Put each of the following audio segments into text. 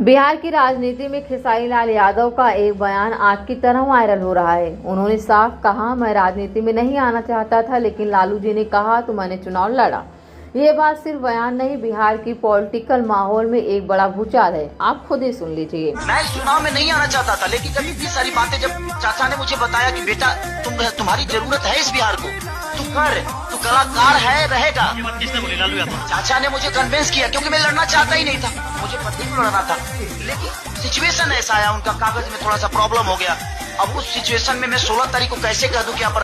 बिहार की राजनीति में खेसारी लाल यादव का एक बयान आग की तरह वायरल हो रहा है। उन्होंने साफ कहा, मैं राजनीति में नहीं आना चाहता था, लेकिन लालू जी ने कहा तो मैंने चुनाव लड़ा। ये बात सिर्फ बयान नहीं, बिहार की पॉलिटिकल माहौल में एक बड़ा भूचाल है। आप खुद ही सुन लीजिए। मैं इस चुनाव में नहीं आना चाहता था, लेकिन कभी भी सारी बातें जब चाचा ने मुझे बताया कि बेटा तुम्हारी जरूरत है इस बिहार को, तू कलाकार है, रहेगा। किसने बोली? लालू यादव। चाचा ने मुझे कन्विंस किया, क्योंकि मैं लड़ना चाहता ही नहीं था, मुझे पति को लड़ना था, लेकिन सिचुएशन ऐसा आया, उनका कागज में थोड़ा सा प्रॉब्लम हो गया। अब उस सिचुएशन में मैं 16 तारीख को कैसे कह दूं कि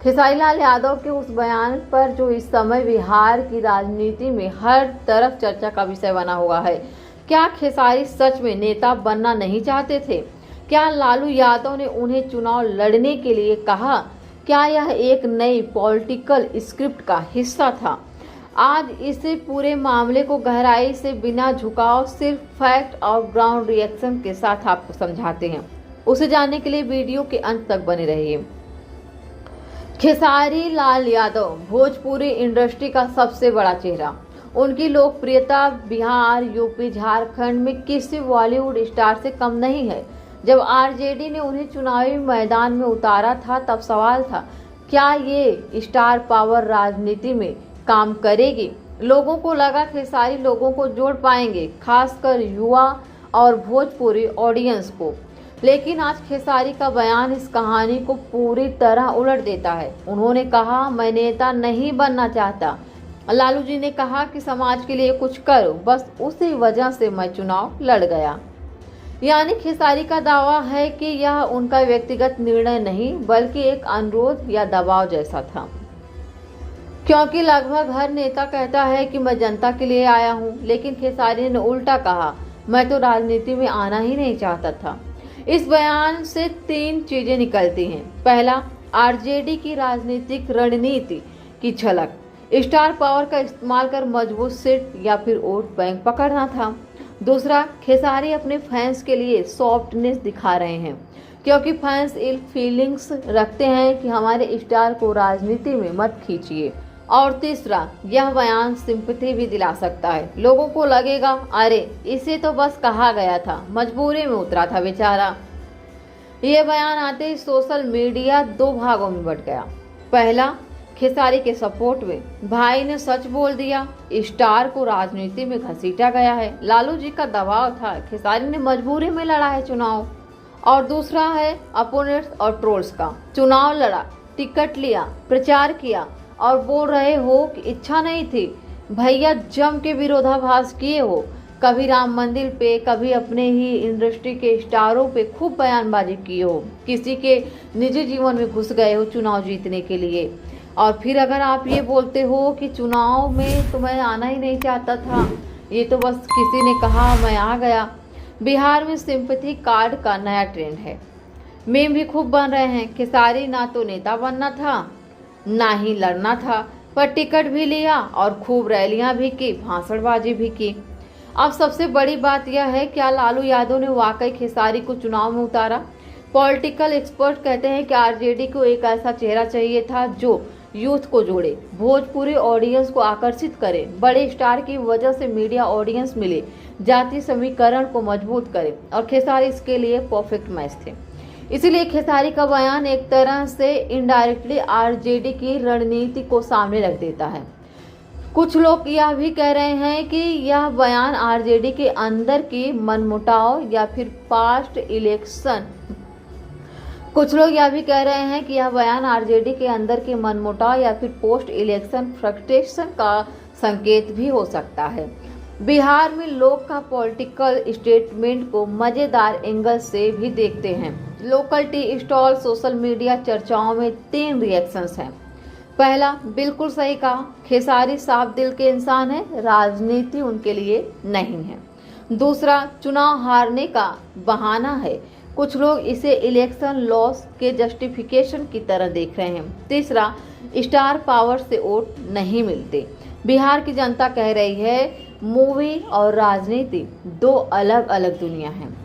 खेसारी लाल यादव के उस बयान पर जो इस समय बिहार की राजनीति में हर तरफ चर्चा का विषय बना हुआ है। क्या खेसारी सच में नेता बनना नहीं चाहते थे? क्या लालू यादव ने उन्हें चुनाव लड़ने के लिए कहा? क्या यह एक नई पॉलिटिकल स्क्रिप्ट का हिस्सा था? आज इसे पूरे मामले को गहराई से बिना झुकाव, सिर्फ फैक्ट और ग्राउंड रिएक्शन के साथ आपको समझाते हैं। उसे जानने के लिए वीडियो के अंत तक बने रहिए। खेसारी लाल यादव भोजपुरी इंडस्ट्री का सबसे बड़ा चेहरा। उनकी लोकप्रियता बिहार, यूपी, झारखंड में किसी बॉलीवुड स्टार से कम नहीं है। जब आरजेडी ने उन्हें चुनावी मैदान में उतारा था, तब सवाल था, क्या ये स्टार पावर राजनीति में काम करेगी? लोगों को लगा खेसारी लोगों को जोड़ पाएंगे, खासकर युवा और भोजपुरी ऑडियंस को। लेकिन आज खेसारी का बयान इस कहानी को पूरी तरह उलट देता है। उन्होंने कहा, मैं नेता नहीं बनना चाहता। लालू जी ने कहा कि समाज के लिए कुछ करो, बस उसी वजह से मैं चुनाव लड़ गया। यानी खेसारी का दावा है कि यह उनका व्यक्तिगत निर्णय नहीं, बल्कि एक अनुरोध या दबाव जैसा था। क्योंकि लगभग हर नेता कहता है कि मैं जनता के लिए आया हूँ, लेकिन खेसारी ने उल्टा कहा, मैं तो राजनीति में आना ही नहीं चाहता था। इस बयान से 3 चीजें निकलती हैं। पहला, आरजेडी की राजनीतिक रणनीति की झलक। स्टार पावर का इस्तेमाल कर मजबूत सीट या फिर वोट बैंक पकड़ना था। दूसरा, खेसारी अपने फैंस के लिए सॉफ्टनेस दिखा रहे हैं, क्योंकि फैंस इल फीलिंग्स रखते हैं कि हमारे स्टार को राजनीति में मत खींचिए। और तीसरा, यह बयान सिंपैथी भी दिला सकता है। लोगों को लगेगा, अरे इसे तो बस कहा गया था, मजबूरी में उतरा था बेचारा। ये बयान आते ही सोशल मीडिया 2 भागों में बंट गया। पहला, खेसारी के सपोर्ट में, भाई ने सच बोल दिया, स्टार को राजनीति में घसीटा गया है, लालू जी का दबाव था, खेसारी ने मजबूरी में लड़ा है चुनाव। और दूसरा है अपोनेंट्स और ट्रोल्स का, चुनाव लड़ा, टिकट लिया, प्रचार किया और बोल रहे हो कि इच्छा नहीं थी। भैया जम के विरोधाभास किए हो, कभी राम मंदिर पे, कभी अपने ही इंडस्ट्री के स्टारों पे खूब बयानबाजी किए हो, किसी के निजी जीवन में घुस गए हो चुनाव जीतने के लिए। और फिर अगर आप ये बोलते हो कि चुनाव में तो मैं आना ही नहीं चाहता था, ये तो बस किसी ने कहा मैं आ गया। बिहार में सिंपैथी कार्ड का नया ट्रेंड है। मीम भी खूब बन रहे हैं। खेसारी ना तो नेता बनना था, ना ही लड़ना था, पर टिकट भी लिया और खूब रैलियां भी की, भाषणबाजी भी की। अब सबसे बड़ी बात यह है, क्या लालू यादव ने वाकई खेसारी को चुनाव में उतारा? पॉलिटिकल एक्सपर्ट कहते हैं कि आरजेडी को एक ऐसा चेहरा चाहिए था जो यूथ को जोड़े, भोजपुरी ऑडियंस को आकर्षित करे, बड़े स्टार की वजह से मीडिया ऑडियंस मिले, जाति समीकरण को मजबूत करे, और खेसारी इसके लिए परफेक्ट मैच थे। इसीलिए खेसारी का बयान एक तरह से इनडायरेक्टली आरजेडी की रणनीति को सामने रख देता है। कुछ लोग यह भी कह रहे हैं कि यह बयान आरजेडी के अंदर की मनमुटाव या फिर पास्ट इलेक्शन कुछ लोग यह भी कह रहे हैं कि यह बयान आरजेडी के अंदर के मनमुटाव या फिर पोस्ट इलेक्शन फ्रस्ट्रेशन का संकेत भी हो सकता है। बिहार में लोग का पॉलिटिकल स्टेटमेंट को मजेदार एंगल से भी देखते हैं। Local tea stall, social media चर्चाओं में 3 रिएक्शंस हैं। पहला, बिल्कुल सही कहा, खेसारी साफ दिल के इंसान है, राजनीति उनके लिए नहीं है। दूसरा, चुनाव हारने का बहाना है, कुछ लोग इसे इलेक्शन लॉस के जस्टिफिकेशन की तरह देख रहे हैं। तीसरा, स्टार पावर से वोट नहीं मिलते। बिहार की जनता कह रही है, मूवी और राजनीति 2 अलग अलग दुनिया हैं।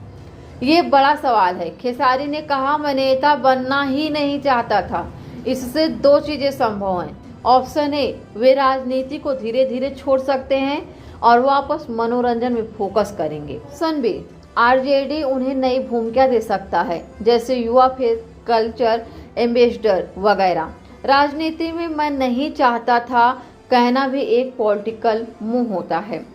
ये बड़ा सवाल है। खेसारी ने कहा, मैं नेता बनना ही नहीं चाहता था। इससे 2 चीजें संभव हैं। ऑप्शन ए, वे राजनीति को धीरे धीरे छोड़ सकते हैं, और वापस मनोरंजन में फोकस करेंगे। रणबीर, आरजेडी उन्हें नई भूमिका दे सकता है, जैसे युवा फेस, कल्चर एम्बेसडर वगैरह। राजनीति में मैं नहीं चाहता था कहना भी एक पॉलिटिकल मूव होता है।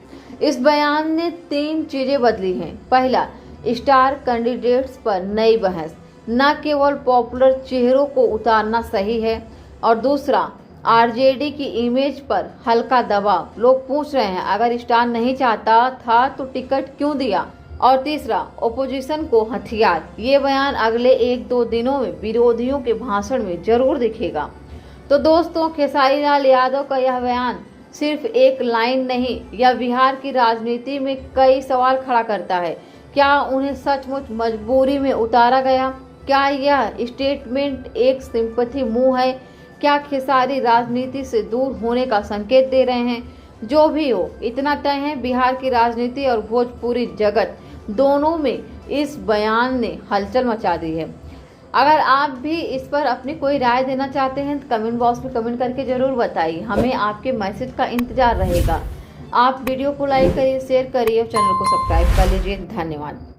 इस बयान ने 3 चीजें बदली हैं। पहला, स्टार कैंडिडेट्स पर नई बहस, न केवल पॉपुलर चेहरों को उतारना सही है, और दूसरा, आरजेडी की इमेज पर हल्का दबाव। लोग पूछ रहे हैं अगर स्टार नहीं चाहता था तो टिकट क्यों दिया। और तीसरा, ओपोजिशन को हथियार। ये बयान अगले 1-2 दिनों में विरोधियों के भाषण में जरूर दिखेगा। तो दोस्तों, खेसारी लाल यादव का यह बयान सिर्फ एक लाइन नहीं, यह बिहार की राजनीति में कई सवाल खड़ा करता है। क्या उन्हें सचमुच मजबूरी में उतारा गया? क्या यह स्टेटमेंट एक सिंपैथी मूव है? क्या खेसारी राजनीति से दूर होने का संकेत दे रहे हैं? जो भी हो, इतना तय है, बिहार की राजनीति और भोजपुरी जगत दोनों में इस बयान ने हलचल मचा दी है। अगर आप भी इस पर अपनी कोई राय देना चाहते हैं तो कमेंट बॉक्स में कमेंट करके जरूर बताइए। हमें आपके मैसेज का इंतजार रहेगा। आप वीडियो को लाइक करिए, शेयर करिए और चैनल को सब्सक्राइब कर लीजिए। धन्यवाद।